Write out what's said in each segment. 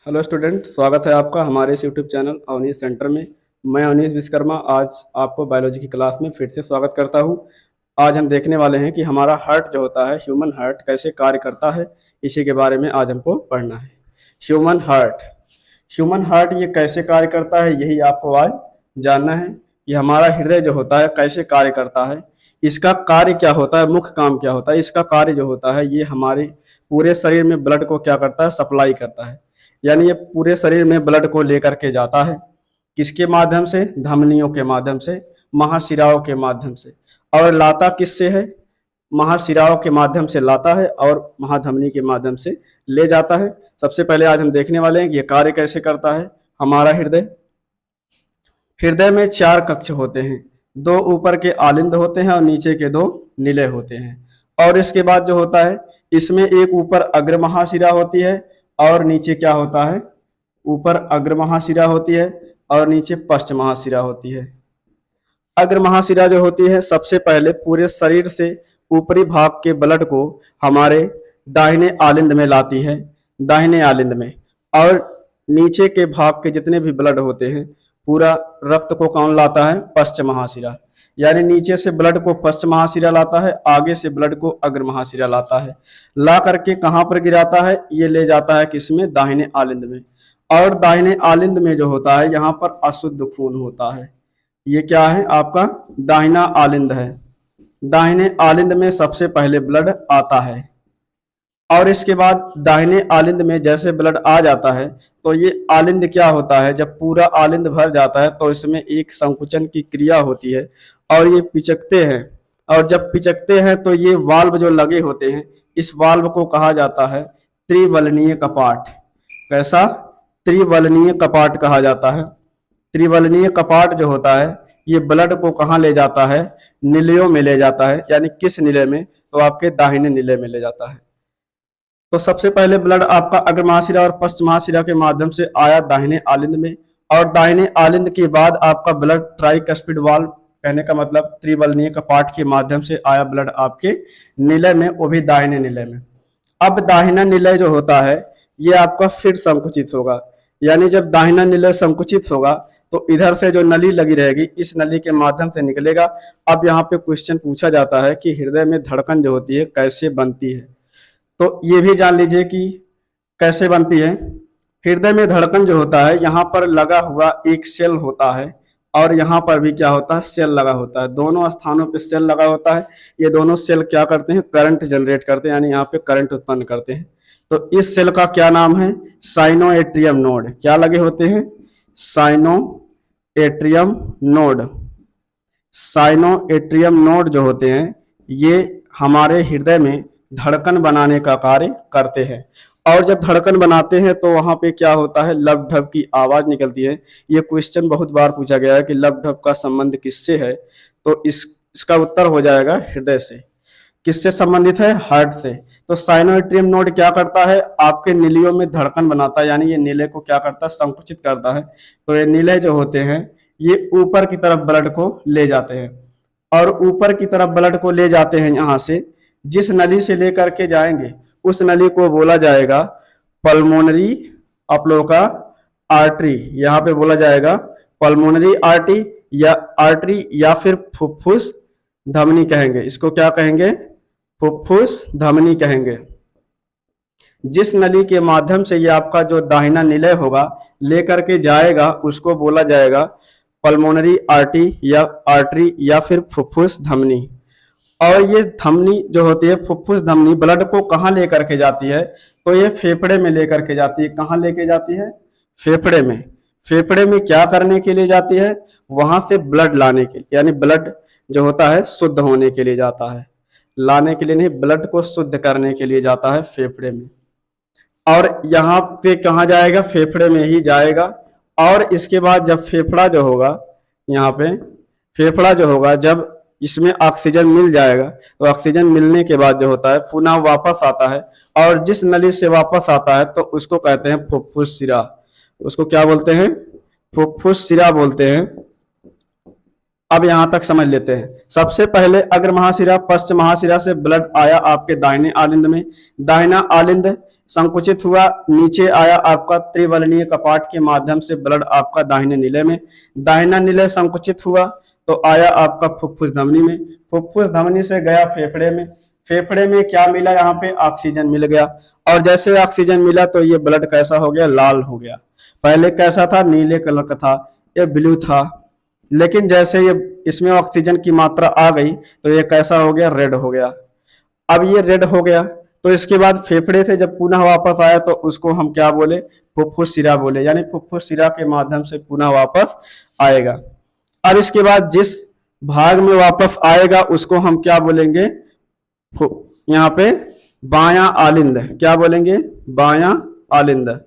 Hello student, स्वागत है आपका हमारे इस यूट्यूब चैनल अवनीश सेंटर में। मैं अवनीश विश्वकर्मा आज आपको बायोलॉजी की क्लास में फिर से स्वागत करता हूं। आज हम देखने वाले हैं कि हमारा हार्ट जो होता है, ह्यूमन हार्ट, कैसे कार्य करता है। इसी के बारे में आज हमको पढ़ना है। ह्यूमन हार्ट, ये कैसे कार्य करता है, यही आपको आज जानना है कि हमारा हृदय जो होता है कैसे कार्य करता है। इसका कार्य क्या होता है, मुख्य काम क्या होता है। इसका कार्य जो होता है, ये हमारे पूरे शरीर में ब्लड को क्या करता है, सप्लाई करता है। यानी ये पूरे शरीर में ब्लड को लेकर के जाता है। किसके माध्यम से? धमनियों के माध्यम से, महाशिराओं के माध्यम से। और लाता किससे है? महाशिराओं के माध्यम से लाता है और महाधमनी के माध्यम से ले जाता है। सबसे पहले आज हम देखने वाले हैं कि ये कार्य कैसे करता है हमारा हृदय। हृदय में 4 कक्ष होते हैं, 2 ऊपर के आलिंद होते हैं और नीचे के 2 निलय होते हैं। और इसके बाद जो होता है, इसमें एक ऊपर अग्र महाशिरा होती है और नीचे क्या होता है, ऊपर अग्र महाशिरा होती है और नीचे पश्च महाशिरा होती है। अग्र महाशिरा जो होती है, सबसे पहले पूरे शरीर से ऊपरी भाग के ब्लड को हमारे दाहिने आलिंद में लाती है, दाहिने आलिंद में। और नीचे के भाग के जितने भी ब्लड होते हैं, पूरा रक्त को कौन लाता है? पश्च महाशिरा। यानी नीचे से ब्लड को पश्च महाशिरा लाता है, आगे से ब्लड को अग्र महाशिरा लाता है। ला करके कहाँ पर गिराता है? ये ले जाता है किसमें? दाहिने आलिंद में। और दाहिने आलिंद में जो होता है, यहाँ पर अशुद्ध खून होता है। ये क्या है? आपका दाहिना आलिंद है। दाहिने आलिंद में सबसे पहले ब्लड आता है और इसके बाद दाहिने आलिंद में जैसे ब्लड आ जाता है तो ये आलिंद क्या होता है, जब पूरा आलिंद भर जाता है तो इसमें एक संकुचन की क्रिया होती है और ये पिचकते हैं। और जब पिचकते हैं तो ये वाल्व जो लगे होते हैं, इस वाल्व को कहा जाता है त्रिवलनीय कपाट। कैसा? त्रिवलनीय कपाट कहा जाता है। त्रिवलनीय कपाट जो होता है, ये ब्लड को कहाँ ले जाता है? निलयों में ले जाता है। यानी किस निलय में? तो आपके दाहिने निलय में ले जाता है। तो सबसे पहले ब्लड आपका अग्र महाशिरा और पश्च महाशिरा के माध्यम से आया दाहिने आलिंद में, और दाहिने आलिंद के बाद आपका ब्लड ट्राइकस्पिड वाल्व, कहने का मतलब त्रिवलनीय कपाट के माध्यम से आया ब्लड आपके निलय में, वो भी दाहिने निलय में। अब दाहिना निलय जो होता है, ये आपका फिर संकुचित होगा। यानी जब दाहिना निलय संकुचित होगा तो इधर से जो नली लगी रहेगी, इस नली के माध्यम से निकलेगा। अब यहाँ पे क्वेश्चन पूछा जाता है कि हृदय में धड़कन जो होती है कैसे बनती है, तो ये भी जान लीजिए कि कैसे बनती है। हृदय में धड़कन जो होता है, यहाँ पर लगा हुआ एक सेल होता है और यहाँ पर भी क्या होता है? सेल लगा होता है। दोनों स्थानों पे सेल लगा होता है। ये दोनों सेल क्या करते हैं? करंट जनरेट करते हैं, यानी यहाँ पे करंट उत्पन्न करते हैं। तो इस सेल का क्या नाम है? साइनोएट्रियम नोड। क्या लगे होते हैं? साइनोएट्रियम नोड। साइनोएट्रियम नोड जो होते हैं, ये हमारे हृदय में धड़कन बनाने का कार्य करते हैं। और जब धड़कन बनाते हैं तो वहां पे क्या होता है? लब ढब की आवाज निकलती है। ये क्वेश्चन बहुत बार पूछा गया है कि लब ढब का संबंध किससे है, तो इसका उत्तर हो जाएगा हृदय से। किससे संबंधित है? हार्ट से। तो साइनोएट्रियम नोड क्या करता है? आपके निलयों में धड़कन बनाता है, यानी ये निलय को क्या करता है? संकुचित करता है। तो ये निलय जो होते हैं, ये ऊपर की तरफ ब्लड को ले जाते हैं और ऊपर की तरफ ब्लड को ले जाते हैं। यहाँ से जिस नली से लेकर के जाएंगे, उस नली को बोला जाएगा पल्मोनरी, आप लोगों का आर्टरी। यहाँ पे बोला जाएगा पल्मोनरी आर्टरी या फिर फुफ्फुस धमनी कहेंगे। इसको क्या कहेंगे? फुफ्फुस धमनी कहेंगे। जिस नली के माध्यम से ये आपका जो दाहिना निलय होगा लेकर के जाएगा, उसको बोला जाएगा पल्मोनरी आर्टरी या फिर फुफ्फुस धमनी। और ये धमनी जो होती है, फुफ्फुस धमनी, ब्लड को कहाँ लेकर के जाती है? तो ये फेफड़े में लेकर के जाती है। कहाँ लेके जाती है? फेफड़े में। फेफड़े में क्या करने के लिए जाती है? वहां से ब्लड लाने के लिए, यानी ब्लड जो होता है शुद्ध होने के लिए जाता है, लाने के लिए नहीं, ब्लड को शुद्ध करने के लिए जाता है फेफड़े में। और यहाँ पे कहाँ जाएगा? फेफड़े में ही जाएगा। और इसके बाद जब फेफड़ा जो होगा, यहाँ पे फेफड़ा जो होगा, जब इसमें ऑक्सीजन मिल जाएगा तो ऑक्सीजन मिलने के बाद जो होता है पुनः वापस आता है, और जिस नली से वापस आता है तो उसको कहते हैं फुफ्फुस शिरा। उसको क्या बोलते हैं? फुफ्फुस शिरा बोलते हैं। अब यहां तक समझ लेते हैं। सबसे पहले अग्र महाशिरा पश्च महाशिरा से ब्लड आया आपके दाहिने आलिंद में। दाहिना आलिंद संकुचित हुआ, नीचे आया आपका त्रिवलनीय कपाट के माध्यम से ब्लड आपका दाहिने नीले में, दाहिना नीले संकुचित हुआ तो आया आपका फुफ्फुस धमनी में, फुफ्फुस धमनी से गया फेफड़े में, फेफड़े में क्या मिला, यहाँ पे ऑक्सीजन मिल गया। और जैसे ऑक्सीजन मिला तो ये ब्लड कैसा हो गया, लाल हो गया। पहले कैसा था, नीले कलर का था, ये ब्लू था, लेकिन जैसे ये इसमें ऑक्सीजन की मात्रा आ गई तो ये कैसा हो गया, रेड हो गया। अब ये रेड हो गया तो इसके बाद फेफड़े से जब पुनः वापस आया तो उसको हम क्या बोले, फुफ्फुस शिरा बोले, यानी फुफ्फुस शिरा के माध्यम से पुनः वापस आएगा। अब इसके बाद जिस भाग में वापस आएगा उसको हम क्या बोलेंगे, यहाँ पे बायां आलिंद, क्या बोलेंगे, बायां आलिंद।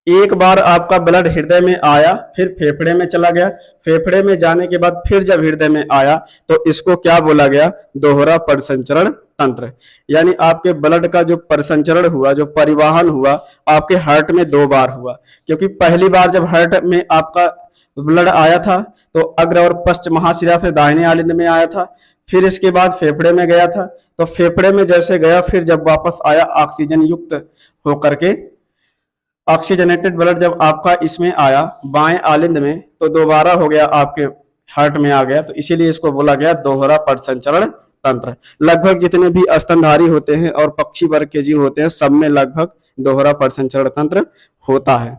एक बार आपका ब्लड हृदय में आया, फिर फेफड़े में चला गया, फेफड़े में जाने के बाद फिर जब हृदय में आया तो इसको क्या बोला गया, दोहरा परिसंचरण तंत्र। यानी आपके ब्लड का जो परिसंचरण हुआ, जो परिवहन हुआ, आपके हार्ट में 2 बार हुआ। क्योंकि पहली बार जब हार्ट में आपका ब्लड आया था तो अग्र और पश्च महाशिरा से दाहिने आलिंद में आया था, फिर इसके बाद फेफड़े में गया था, तो फेफड़े में जैसे गया फिर जब वापस आया ऑक्सीजन युक्त होकर के, ऑक्सीजनेटेड ब्लड जब आपका इसमें आया बाएं आलिंद में तो दोबारा हो गया आपके हार्ट में आ गया, तो इसीलिए इसको बोला गया दोहरा परिसंचरण तंत्र। लगभग जितने भी स्तनधारी होते हैं और पक्षी वर्ग के जीव होते हैं सब में लगभग दोहरा परिसंचरण तंत्र होता है।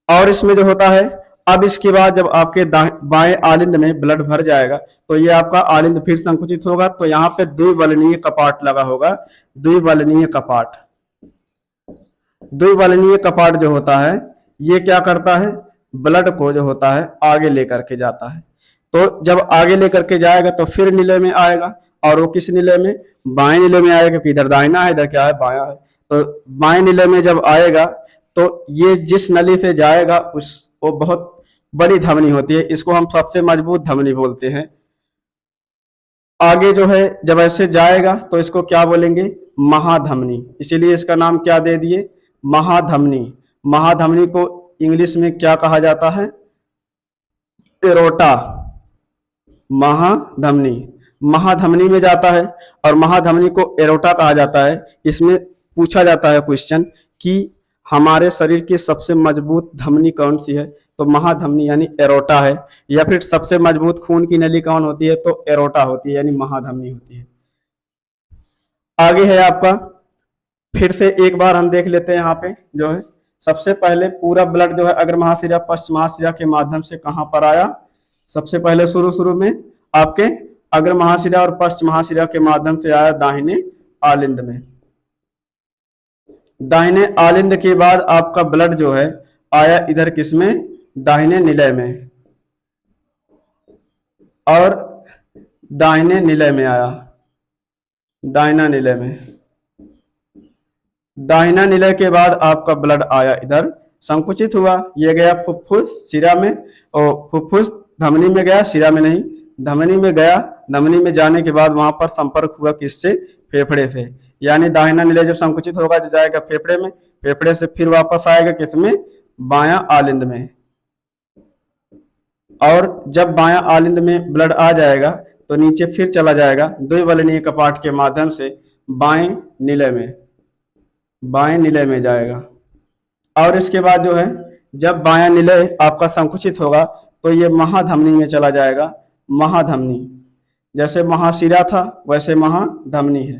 और इसमें जो होता है, अब इसके बाद जब आपके बाएं आलिंद में ब्लड भर जाएगा तो ये आपका आलिंद फिर संकुचित होगा, तो यहाँ पे द्विबलनीय कपाट लगा होगा, द्विबलनीय कपाट। द्विबलनीय कपाट जो होता है ये क्या करता है, ब्लड को जो होता है आगे लेकर के जाता है। तो जब आगे लेकर के जाएगा तो फिर नीले में आएगा, और वो किस नीले में, बाएं नीले में आएगा, क्योंकि इधर दाहिना है, इधर क्या है, बायां है। तो बाएं नीले में जब आएगा तो ये जिस नली से जाएगा वो बहुत बड़ी धमनी होती है, इसको हम सबसे मजबूत धमनी बोलते हैं। आगे जो है जब ऐसे जाएगा तो इसको क्या बोलेंगे, महाधमनी, इसीलिए इसका नाम क्या दे दिए, महाधमनी। महाधमनी को इंग्लिश में क्या कहा जाता है, एरोटा। महाधमनी, महाधमनी में जाता है और महाधमनी को एरोटा कहा जाता है। इसमें पूछा जाता है क्वेश्चन कि हमारे शरीर की सबसे मजबूत धमनी कौन सी है, तो महाधमनी यानी एरोटा है। या फिर सबसे मजबूत खून की नली कौन होती है, तो एरोटा होती है, यानी महाधमनी होती है। आगे है आपका, फिर से एक बार हम देख लेते हैं। यहाँ पे जो है सबसे पहले पूरा ब्लड जो है अग्र महाशिरा पश्च महाशिरा के माध्यम से कहां पर आया, सबसे पहले शुरू में आपके अग्र महाशिरा और पश्च महाशिरा के माध्यम से आया दाहिने आलिंद में। दाहिने आलिंद के बाद आपका ब्लड जो है आया इधर किसमें, दाहिने निलय में, और दाहिने निलय में आया, दाहिना निलय में। दाहिना निलय के बाद आपका ब्लड आया इधर, संकुचित हुआ, ये गया फुफ्फुस शिरा में, और फुफ्फुस धमनी में गया, शिरा में नहीं, धमनी में गया। धमनी में जाने के बाद वहां पर संपर्क हुआ किससे, फेफड़े से। यानी दाहिना निलय जब संकुचित होगा जो जाएगा फेफड़े में, फेफड़े से फिर वापस आएगा किसमें, बायां आलिंद में। और जब बायां आलिंद में ब्लड आ जाएगा तो नीचे फिर चला जाएगा द्विबलनीय कपाट के माध्यम से बाएं निलय में, बाएं निलय में जाएगा। और इसके बाद जो है जब बायां निलय आपका संकुचित होगा तो ये महाधमनी में चला जाएगा। महाधमनी, जैसे महाशिरा था वैसे महाधमनी है,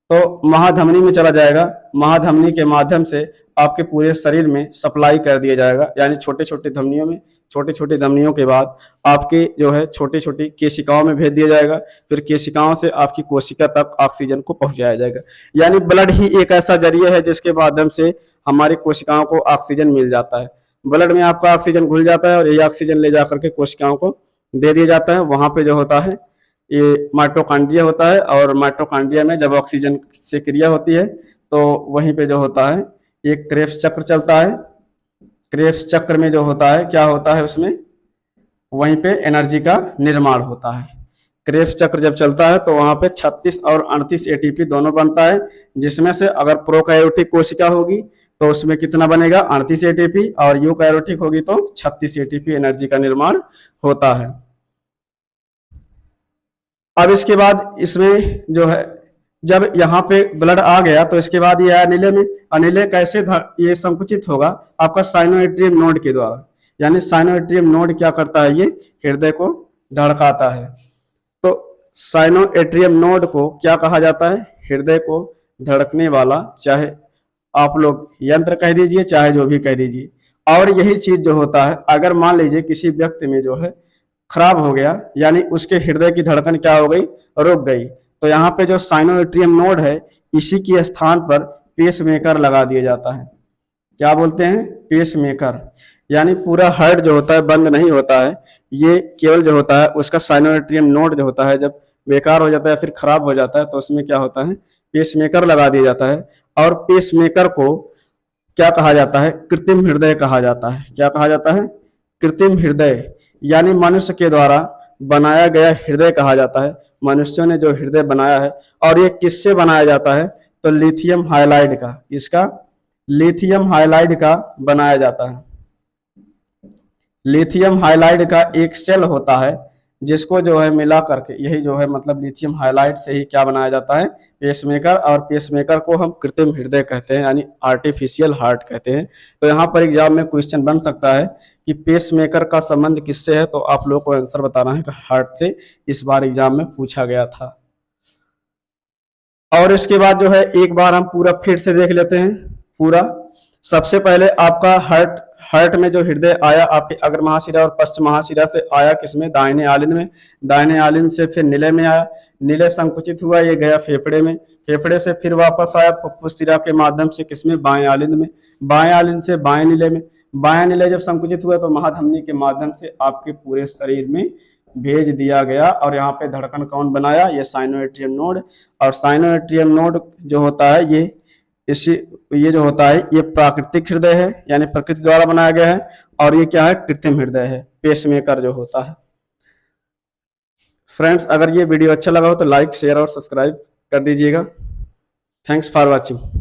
तो महाधमनी में चला जाएगा। महाधमनी के माध्यम से आपके पूरे शरीर में सप्लाई कर दिया जाएगा, यानी छोटे छोटे धमनियों में, छोटे छोटे धमनियों के बाद आपके जो है छोटी छोटी केशिकाओं में भेज दिया जाएगा, फिर केशिकाओं से आपकी कोशिका तक ऑक्सीजन को पहुंचाया जाएगा। यानी ब्लड ही एक ऐसा जरिया है जिसके माध्यम से हमारी कोशिकाओं को ऑक्सीजन मिल जाता है। ब्लड में आपका ऑक्सीजन घुल जाता है और यही ऑक्सीजन ले जाकर के कोशिकाओं को दे दिया जाता है। वहां पे जो होता है ये माइटोकॉन्ड्रिया होता है, और माइटोकॉन्ड्रिया में जब ऑक्सीजन से क्रिया होती है तो वहीं पे जो होता है एक क्रेब्स चक्र चलता है। क्रेब्स चक्र में जो होता है क्या होता है, उसमें वहीं पे एनर्जी का निर्माण होता है। क्रेब्स चक्र जब चलता है तो वहां पे 36 और 38 एटीपी दोनों बनता है, जिसमें से अगर प्रोकैरियोटिक कोशिका होगी तो उसमें कितना बनेगा, 38 एटीपी, और यूकैरियोटिक होगी तो 36 एटीपी एनर्जी का निर्माण होता है। अब इसके बाद इसमें जो है जब यहाँ पे ब्लड आ गया तो इसके बाद ये आया नीले में। अनिले कैसे ये संकुचित होगा? आपका साइनोएट्रियम नोड के द्वारा। यानी साइनोएट्रियम नोड क्या करता है? ये हृदय को धड़काता है। तो साइनोएट्रियम नोड को क्या कहा जाता है? हृदय को धड़कने वाला, चाहे आप लोग यंत्र कह दीजिए, चाहे जो भी कह दीजिए। और यही चीज जो होता है, अगर मान लीजिए किसी व्यक्ति में जो है खराब हो गया, यानी उसके हृदय की धड़कन क्या हो गई? रुक गई, तो यहाँ पे जो साइनोएट्रियम नोड है, इसी के स्थान पर पेस मेकर लगा दिया जाता है। क्या बोलते हैं? Pacemaker. यानी पूरा हार्ट जो होता है बंद नहीं होता है, ये केवल जो होता है उसका साइनोएट्रियम नोड जो होता है जब बेकार हो जाता है, फिर खराब हो जाता है, तो उसमें क्या होता है? पेस मेकर लगा दिया जाता है। और पेस मेकर को क्या कहा जाता है? कृत्रिम हृदय कहा जाता है। क्या कहा जाता है? कृत्रिम हृदय, यानी मनुष्य के द्वारा बनाया गया हृदय कहा जाता है। मनुष्यों ने जो हृदय बनाया है, और ये किससे बनाया जाता है? तो लिथियम हाइलाइड का। इसका लिथियम हाइलाइड का बनाया जाता है। लिथियम हाइलाइड का एक सेल होता है, जिसको जो है मिला करके, यही जो है मतलब लिथियम हाइलाइड से ही क्या बनाया जाता है? पेसमेकर। और पेसमेकर को हम कृत्रिम हृदय कहते हैं, यानी आर्टिफिशियल हार्ट कहते हैं। तो यहाँ पर एग्जाम में क्वेश्चन बन सकता है कि पेसमेकर का संबंध किससे है, तो आप लोग को आंसर बताना है कि हार्ट से। इस बार एग्जाम में पूछा गया था। और इसके बाद जो है एक बार हम पूरा फिर से देख लेते हैं पूरा। सबसे पहले आपका हार्ट में जो हृदय आया, आपके अग्र महाशिरा और पश्च महाशिरा से आया किसमें? दाहिने आलिंद में। दाहिने आलिंद से फिर नीले में आया, नीले संकुचित हुआ, ये गया फेफड़े में। फेफड़े से फिर वापस आया फुफ्फुस शिरा के माध्यम से किसमें? बाएं आलिंद में। बाएं आलिंद से बाएं नीले में। बाएं नीले जब संकुचित हुआ तो महाधमनी के माध्यम से आपके पूरे शरीर में भेज दिया गया। और यहाँ पे धड़कन कौन बनाया? ये साइनोएट्रियम नोड। और साइनोएट्रियम नोड जो होता है, ये जो होता है ये प्राकृतिक हृदय है, यानी प्रकृति द्वारा बनाया गया है। और ये क्या है? कृत्रिम हृदय है, पेसमेकर जो होता है। फ्रेंड्स, अगर ये वीडियो अच्छा लगा हो तो लाइक, शेयर और सब्सक्राइब कर दीजिएगा। Thanks for watching.